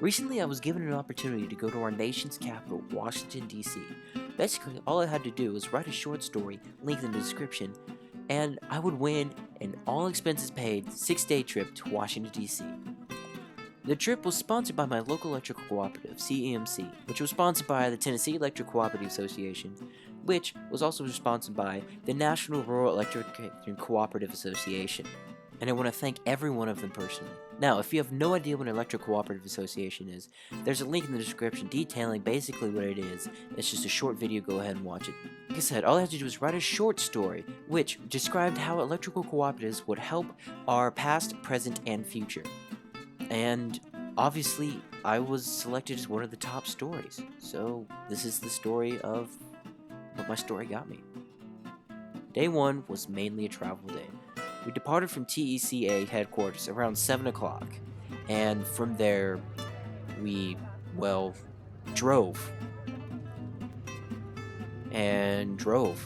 Recently, I was given an opportunity to go to our nation's capital, Washington, D.C. Basically, all I had to do was write a short story, linked in the description, and I would win an all expenses paid 6-day trip to Washington, D.C. The trip was sponsored by my local electrical cooperative, CEMC, which was sponsored by the Tennessee Electric Cooperative Association, which was also sponsored by the National Rural Electric and Cooperative Association. And I want to thank every one of them personally. Now, if you have no idea what an electric cooperative association is, there's a link in the description detailing basically what it is. It's just a short video, go ahead and watch it. Like I said, all I had to do was write a short story, which described how electrical cooperatives would help our past, present, and future. And obviously, I was selected as one of the top stories. So, this is the story of what my story got me. Day 1 was mainly a travel day. We departed from TECA headquarters around 7 o'clock, and from there, we, drove. And drove.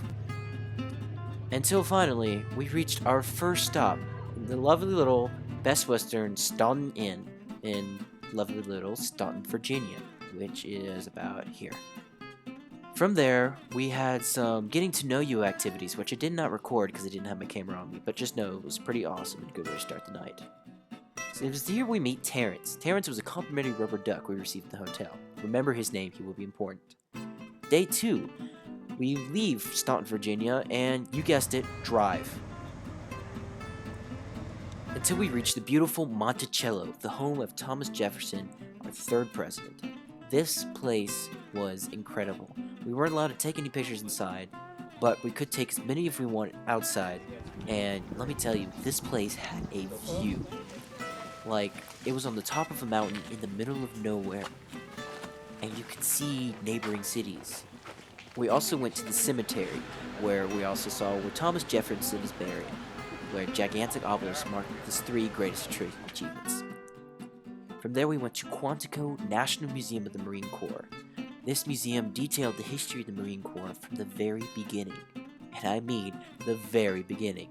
Until finally, we reached our first stop, the lovely little Best Western Staunton Inn in lovely little Staunton, Virginia, which is about here. From there, we had some getting to know you activities, which I did not record because I didn't have my camera on me, but just know it was pretty awesome and a good way to start the night. So it was here we meet Terrence. Terrence was a complimentary rubber duck we received at the hotel. Remember his name, he will be important. Day 2, we leave Staunton, Virginia, and you guessed it, drive. Until we reach the beautiful Monticello, the home of Thomas Jefferson, our 3rd president. This place was incredible. We weren't allowed to take any pictures inside, but we could take as many if we wanted outside, and let me tell you, this place had a view. Like, it was on the top of a mountain in the middle of nowhere, and you could see neighboring cities. We also went to the cemetery, where we also saw where Thomas Jefferson is buried, where gigantic obelisks marked his 3 greatest achievements. From there we went to Quantico National Museum of the Marine Corps. This museum detailed the history of the Marine Corps from the very beginning, and I mean the very beginning,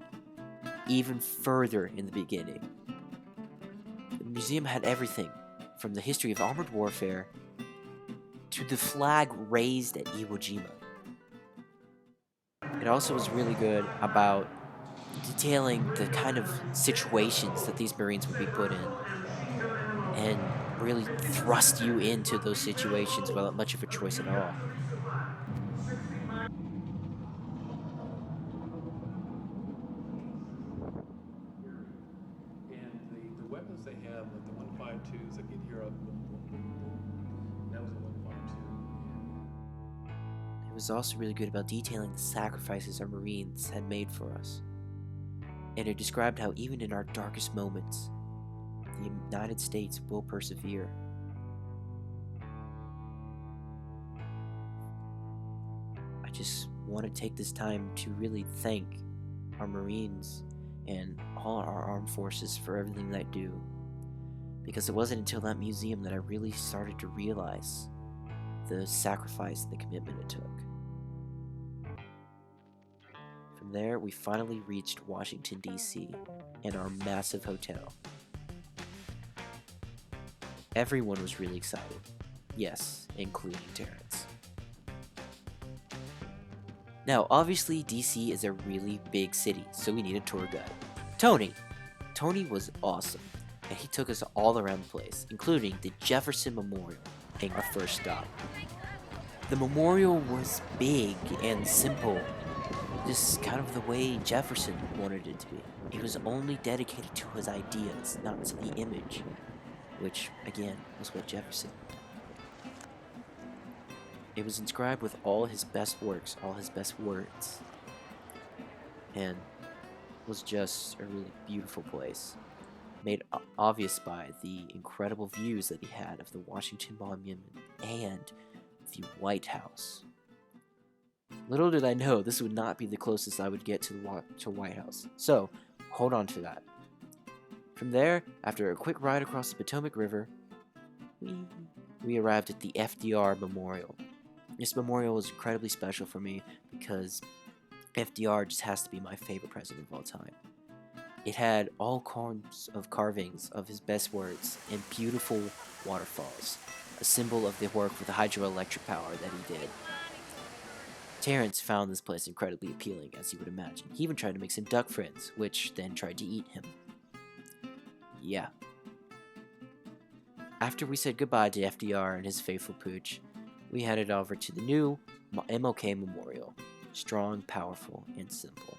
even further in the beginning. The museum had everything, from the history of armored warfare to the flag raised at Iwo Jima. It also was really good about detailing the kind of situations that these Marines would be put in, and really thrust you into those situations without much of a choice at all. And the weapons they have, like the 152s that get here up, boom, boom, boom, boom. That was a 152. It was also really good about detailing the sacrifices our Marines had made for us. And it described how even in our darkest moments, the United States will persevere. I just want to take this time to really thank our Marines and all our armed forces for everything they do. Because it wasn't until that museum that I really started to realize the sacrifice and the commitment it took. From there, we finally reached Washington, D.C. and our massive hotel. Everyone was really excited. Yes, including Terrence. Now, obviously, DC is a really big city, so we need a tour guide. Tony! Tony was awesome, and he took us all around the place, including the Jefferson Memorial, being our first stop. The memorial was big and simple, just kind of the way Jefferson wanted it to be. It was only dedicated to his ideas, not to the image, which, again, was what Jefferson did. It was inscribed with all his best works, all his best words, and was just a really beautiful place, made obvious by the incredible views that he had of the Washington Monument and the White House. Little did I know this would not be the closest I would get to the White House, so hold on to that. From there, after a quick ride across the Potomac River, we arrived at the FDR Memorial. This memorial was incredibly special for me because FDR just has to be my favorite president of all time. It had all kinds of carvings of his best words and beautiful waterfalls, a symbol of the work with the hydroelectric power that he did. Terrence found this place incredibly appealing, as you would imagine. He even tried to make some duck friends, which then tried to eat him. Yeah. After we said goodbye to FDR and his faithful pooch, we headed over to the new MLK Memorial. Strong, powerful, and simple.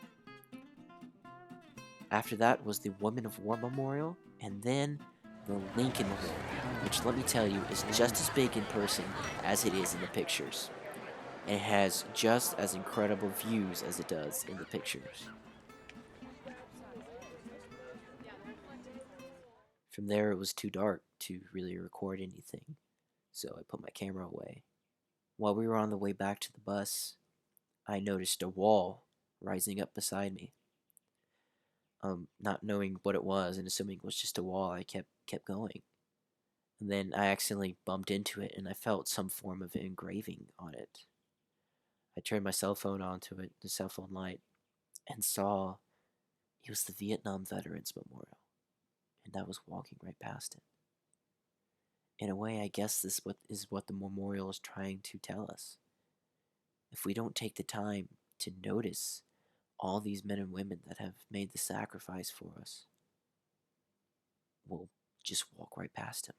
After that was the Women of War Memorial, and then the Lincoln Memorial, which, let me tell you, is just as big in person as it is in the pictures. And it has just as incredible views as it does in the pictures. From there, it was too dark to really record anything, so I put my camera away. While we were on the way back to the bus, I noticed a wall rising up beside me. Not knowing what it was and assuming it was just a wall, I kept going. And then I accidentally bumped into it and I felt some form of engraving on it. I turned my cell phone onto it, the cell phone light, and saw it was the Vietnam Veterans Memorial. And I was walking right past it. In a way, I guess this is what the memorial is trying to tell us. If we don't take the time to notice all these men and women that have made the sacrifice for us, we'll just walk right past him.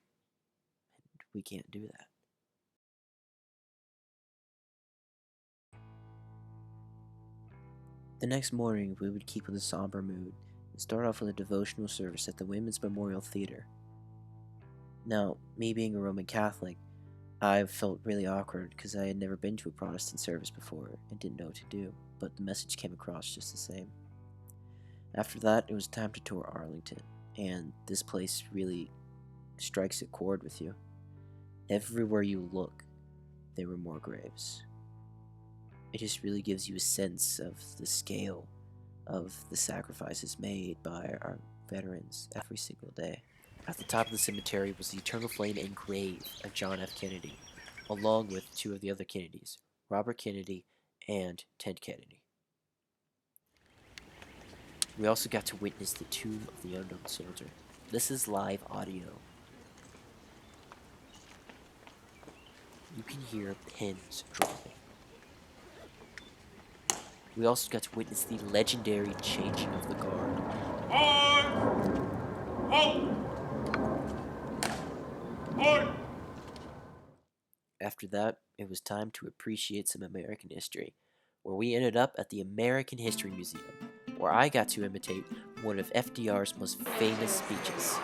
And we can't do that. The next morning, we would keep with a somber mood and start off with a devotional service at the Women's Memorial Theater. Now, me being a Roman Catholic, I felt really awkward because I had never been to a Protestant service before and didn't know what to do, but the message came across just the same. After that, it was time to tour Arlington, and this place really strikes a chord with you. Everywhere you look, there were more graves. It just really gives you a sense of the scale of the sacrifices made by our veterans every single day. At the top of the cemetery was the eternal flame and grave of John F. Kennedy, along with two of the other Kennedys, Robert Kennedy and Ted Kennedy. We also got to witness the tomb of the unknown soldier. This is live audio. You can hear pins dropping. We also got to witness the legendary changing of the guard. After that, it was time to appreciate some American history, where we ended up at the American History Museum, where I got to imitate one of FDR's most famous speeches.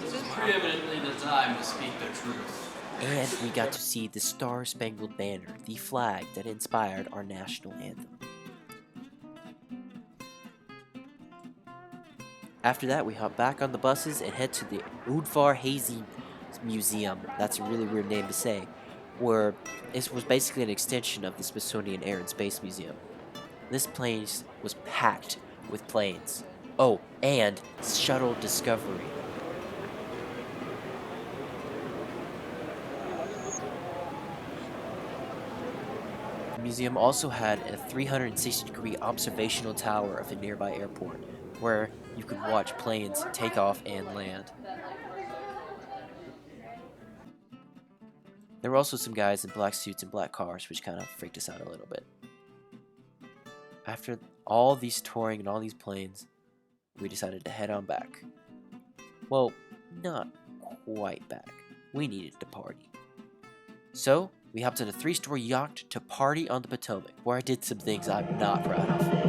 This is preeminently the time to speak the truth. And we got to see the Star-Spangled Banner, the flag that inspired our national anthem. After that, we hop back on the buses and head to the Udvar Hazy Museum. That's a really weird name to say. Where it was basically an extension of the Smithsonian Air and Space Museum. This place was packed with planes. Oh, and Shuttle Discovery. The museum also had a 360-degree observational tower of a nearby airport, where you could watch planes take off and land. There were also some guys in black suits and black cars, which kind of freaked us out a little bit. After all these touring and all these planes, we decided to head on back. Well, not quite back. We needed to party. So, we hopped on a 3-story yacht to party on the Potomac, where I did some things I'm not proud of.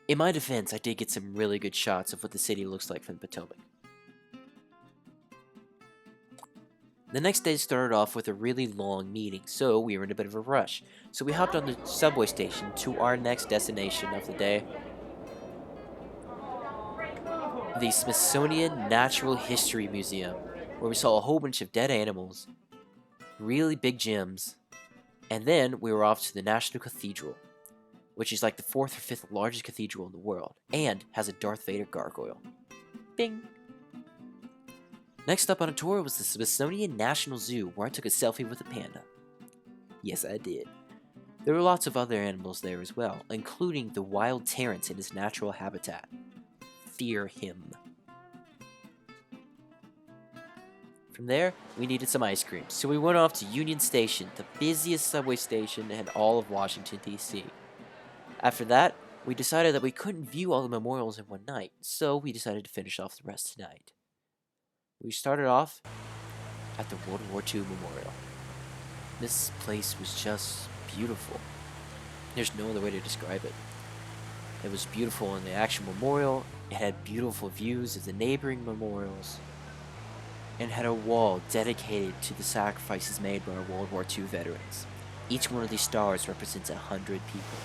In my defense, I did get some really good shots of what the city looks like from the Potomac. The next day started off with a really long meeting, so we were in a bit of a rush. So we hopped on the subway station to our next destination of the day, the Smithsonian Natural History Museum, where we saw a whole bunch of dead animals, really big gems, and then we were off to the National Cathedral, which is like the 4th or 5th largest cathedral in the world, and has a Darth Vader gargoyle. Bing! Next up on a tour was the Smithsonian National Zoo, where I took a selfie with a panda. Yes, I did. There were lots of other animals there as well, including the wild Terrence in his natural habitat. Fear him. From there, we needed some ice cream, so we went off to Union Station, the busiest subway station in all of Washington, D.C. After that, we decided that we couldn't view all the memorials in one night, so we decided to finish off the rest tonight. We started off at the World War II Memorial. This place was just beautiful. There's no other way to describe it. It was beautiful in the actual memorial, it had beautiful views of the neighboring memorials, and had a wall dedicated to the sacrifices made by our World War II veterans. Each one of these stars represents 100 people.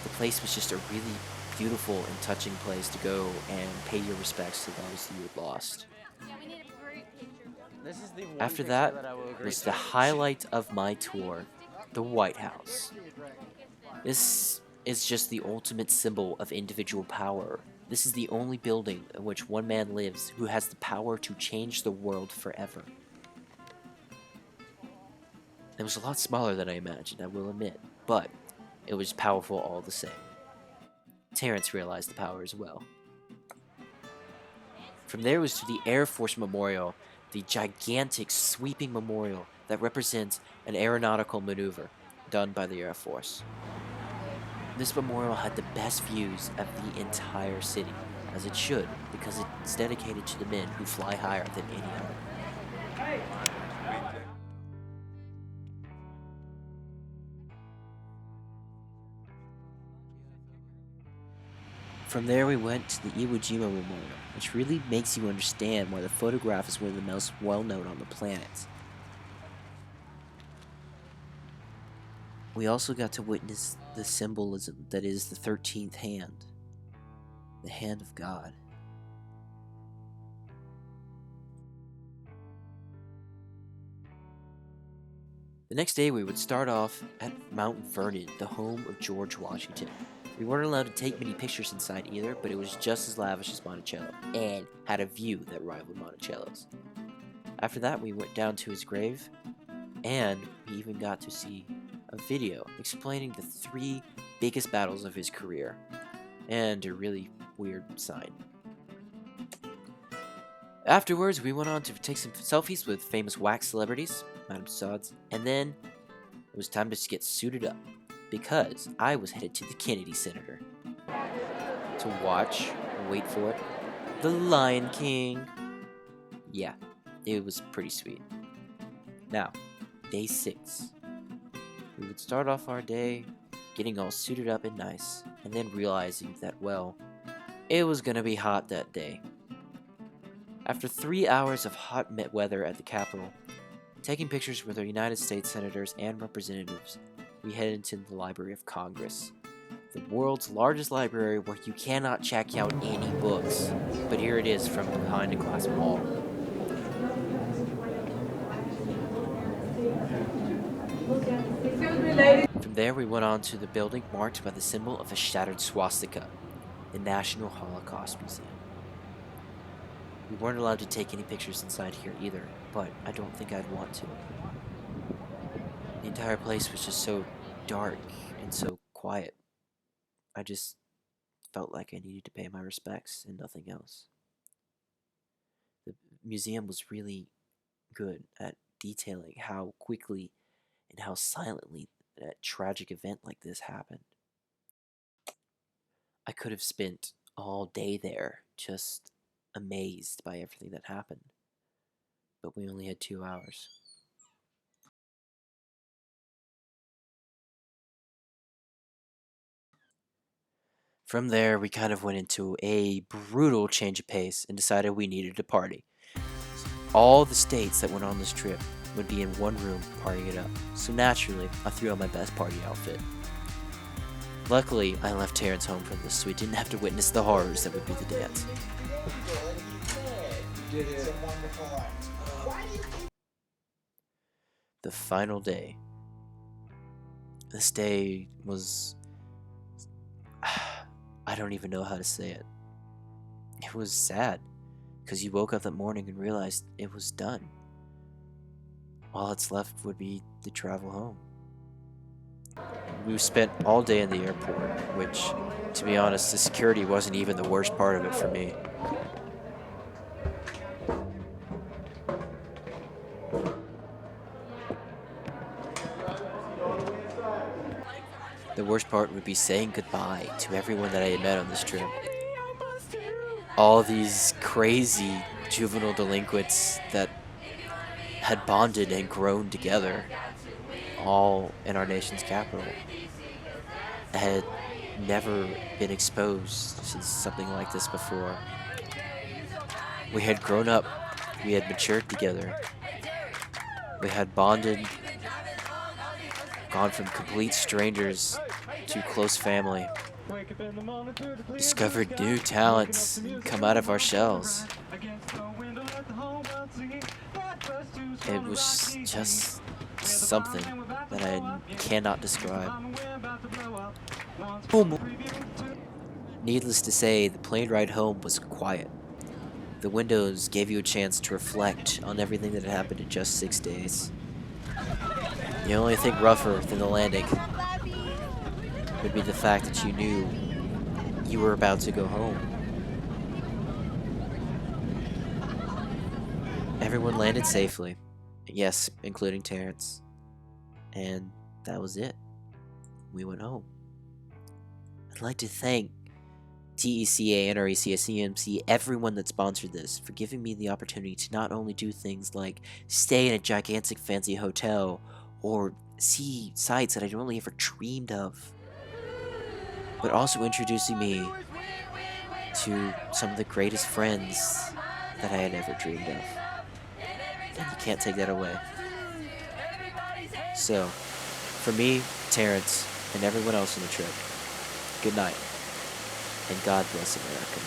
The place was just a really beautiful and touching place to go and pay your respects to those you had lost. After that was the highlight of my tour, the White House. This is just the ultimate symbol of individual power. This is the only building in which one man lives who has the power to change the world forever. It was a lot smaller than I imagined, I will admit, but it was powerful all the same. Terrence realized the power as well. From there was to the Air Force Memorial, the gigantic sweeping memorial that represents an aeronautical maneuver done by the Air Force. This memorial had the best views of the entire city, as it should, because it's dedicated to the men who fly higher than any other. From there we went to the Iwo Jima Memorial, which really makes you understand why the photograph is one of the most well-known on the planet. We also got to witness the symbolism that is the 13th hand, the hand of God. The next day we would start off at Mount Vernon, the home of George Washington. We weren't allowed to take many pictures inside either, but it was just as lavish as Monticello, and had a view that rivaled Monticello's. After that we went down to his grave, and we even got to see a video explaining the 3 biggest battles of his career, and a really weird sign. Afterwards, we went on to take some selfies with famous wax celebrities, Madame Tussauds, and then it was time to get suited up, because I was headed to the Kennedy Center to watch, wait for it, The Lion King. Yeah, it was pretty sweet. Now, day 6. We would start off our day getting all suited up and nice, and then realizing that, well, it was gonna be hot that day. After 3 hours of hot weather at the Capitol, taking pictures with our United States senators and representatives, we headed into the Library of Congress, the world's largest library where you cannot check out any books, but here it is from behind a glass wall. From there we went on to the building marked by the symbol of a shattered swastika, the National Holocaust Museum. We weren't allowed to take any pictures inside here either, but I don't think I'd want to. The entire place was just so dark and so quiet. I just felt like I needed to pay my respects and nothing else. The museum was really good at detailing how quickly and how silently a tragic event like this happened. I could have spent all day there just amazed by everything that happened, but we only had 2 hours. From there, we kind of went into a brutal change of pace and decided we needed to party. All the states that went on this trip would be in one room partying it up, so naturally, I threw on my best party outfit. Luckily, I left Terrence home from this, so we didn't have to witness the horrors that would be the dance. The final day. This day was... I don't even know how to say it. It was sad, because you woke up that morning and realized it was done. All that's left would be the travel home. we spent all day in the airport, which, to be honest, the security wasn't even the worst part of it for me. The worst part would be saying goodbye to everyone that I had met on this trip. All these crazy juvenile delinquents that had bonded and grown together, all in our nation's capital, had never been exposed to something like this before. We had grown up, we had matured together, we had bonded, gone from complete strangers to close family, discovered new talents, and come out of our shells. It was just something that I cannot describe. Needless to say, the plane ride home was quiet. The windows gave you a chance to reflect on everything that had happened in just 6 days. The only thing rougher than the landing would be the fact that you knew you were about to go home. Everyone landed safely. Yes, including Terrence. And that was it. We went home. I'd like to thank TECA, NRECA, CEMC, everyone that sponsored this, for giving me the opportunity to not only do things like stay in a gigantic fancy hotel or see sights that I'd only ever dreamed of, but also introducing me to some of the greatest friends that I had ever dreamed of. And you can't take that away. So, for me, Terrence, and everyone else on the trip, good night, and God bless America.